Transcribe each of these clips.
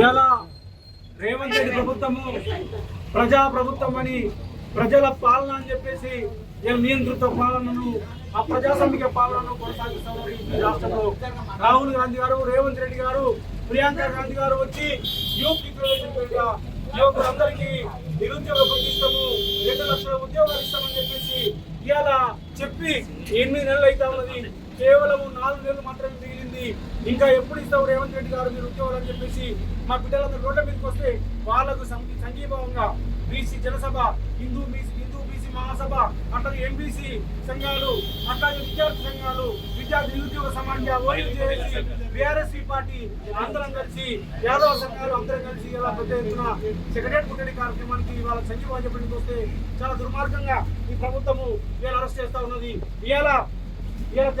ఇలా రేవంత్ రెడ్డి ప్రభుత్వము ప్రజా ప్రభుత్వం అని ప్రజల పాలన అని చెప్పేసి నియంత్రిత పాలనను ఆ ప్రజాస్వామిక పాలనను కొనసాగిస్తున్నారు ఈ రాష్ట్రంలో. రాహుల్ గాంధీ గారు, రేవంత్ రెడ్డి గారు, ప్రియాంక గాంధీ గారు వచ్చి యువకులందరికీ నిరుద్యోగ ప్రతిష్టము 2 లక్షల ఉద్యోగాలు ఇస్తామని చెప్పేసి ఇవాళ చెప్పి 8 నెలలు అయితే ఉన్నది. కేవలం 4 నెలలు మాత్రమే మిగిలింది. ఇంకా ఎప్పుడు ఇస్తావు రేవంత్ రెడ్డి గారు మీరు ఉద్యోగాలు అని చెప్పేసి మా బిడ్డలందరూ రోడ్ల మీదకి వస్తే వాళ్ళకు సంఘీభావంగా బీసీ జనసభ, హిందూ బీసీ మహాసభ, అట్లాగే ఎంబీసీ సంఘాలు, అట్లాగే విద్యార్థి సంఘాలు, విద్యార్థి నిరుద్యోగ సమాఖ్య, ఓయూజేఏసీ, బీఆర్ఎస్పీ పార్టీ అందరం కలిసి, యాదవ సంఘాలు అందరం కలిసి ఇలా పెద్ద ఎత్తున సెక్రటరీ ముట్టడి కార్యక్రమానికి వాళ్ళ సంఘీభావం చెప్పడానికి వస్తే చాలా దుర్మార్గంగా ఈ ప్రభుత్వము ఇలా అరెస్ట్ చేస్తా ఉన్నది. ఇలా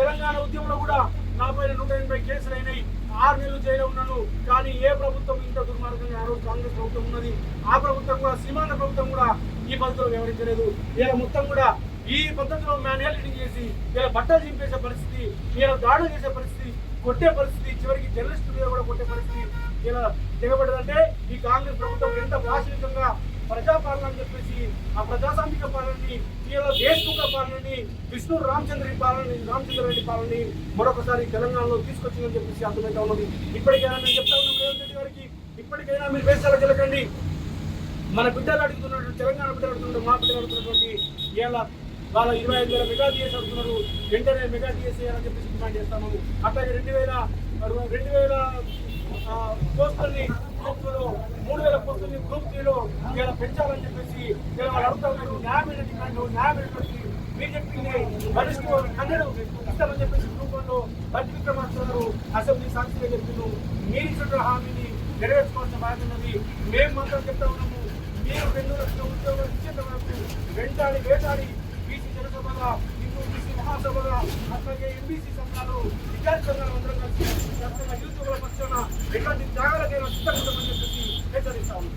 తెలంగాణ ఉద్యమంలో కూడా నా పైన 180 కేసులు అయినాయి. 6 నెలలు జైలు ఉన్నాను. కానీ ఏ ప్రభుత్వం ఇంత దుర్మార్గంగా ఆ రోజు కాంగ్రెస్ ప్రభుత్వం ఉన్నది. ఆ ప్రభుత్వం కూడా, సీమాంధ్ర ప్రభుత్వం కూడా ఈ పద్ధతిలో వ్యవహరించలేదు. ఇలా మొత్తం కూడా ఈ పద్ధతిలో మ్యాన్యువల్ చేసి ఇలా బట్టలు చింపేసే పరిస్థితి, ఇలా దాడులు చేసే పరిస్థితి, కొట్టే పరిస్థితి, చివరికి జర్నలిస్టు మీద కూడా కొట్టే పరిస్థితి ఇలా దిగబడ్డదంటే ఈ కాంగ్రెస్ ప్రభుత్వం ఎంత భాషికంగా ప్రజాపాలన అని చెప్పేసి ఆ ప్రజాస్వామిక పాలనని, ఇలా దేశముఖ పాలనని, విష్ణు రామచంద్ర రెడ్డి పాలనని మరొకసారి తెలంగాణలో తీసుకొచ్చిందని చెప్పేసి అర్థమైతే ఉన్నది. ఇప్పటికైనా నేను చెప్తా ఉన్నాం రేవంత్ రెడ్డి గారికి, ఇప్పటికైనా మీరు వేసాలకు వెళ్ళకండి. మన బిడ్డలు అడుగుతున్నటువంటి, తెలంగాణ బిడ్డలు అడుగుతున్నారు, మా బిడ్డలు అడుగుతున్నటువంటి ఇలా వాళ్ళ 25,000 మెగా డిఎస్ అడుగుతున్నారు. వెంటనే మెగా డిఎస్ చేయాలని చెప్పేసి డిమాండ్ చేస్తాము. అట్లాగే 2,000 పోస్టుల్ని గ్రూప్ 2లో, 3,000 పోస్టుల్ని గ్రూప్ 3లో ఇలా పెంచాలని చెప్పేసి ఇలా వాళ్ళు అడుగుతా ఉన్నారు. న్యాయమైన డిమాండ్, న్యాయమైనటువంటి మీరు చెప్పింది వరిష్ఠ 100 ఇస్తామని చెప్పేసి గ్రూప్ 1లో బట్టి విక్రమార్క అసెంబ్లీ సాక్షిగా చెప్తున్నాం. మీరు ఇచ్చిన హామీని నెరవేర్చుకోవాల్సిన బాధ్యత ఉన్నది. మేము మాత్రం చెప్తా ఉన్నాము, మీరు 2 లక్షల ఉద్యోగాలు ఇచ్చేంత వరకు వేటాడి బీసీ జనసభగా, హిందూ బీసీ మహాసభగా, అట్లాగే ఎంబీసీ సంఘాలు, విద్యార్థి సంఘాలు అందరం కలిసి నిరుద్యోగుల పక్షాన ఎటువంటి త్యాగాలకైనా సిద్ధపడమని చెప్పేసి హెచ్చరిస్తాము.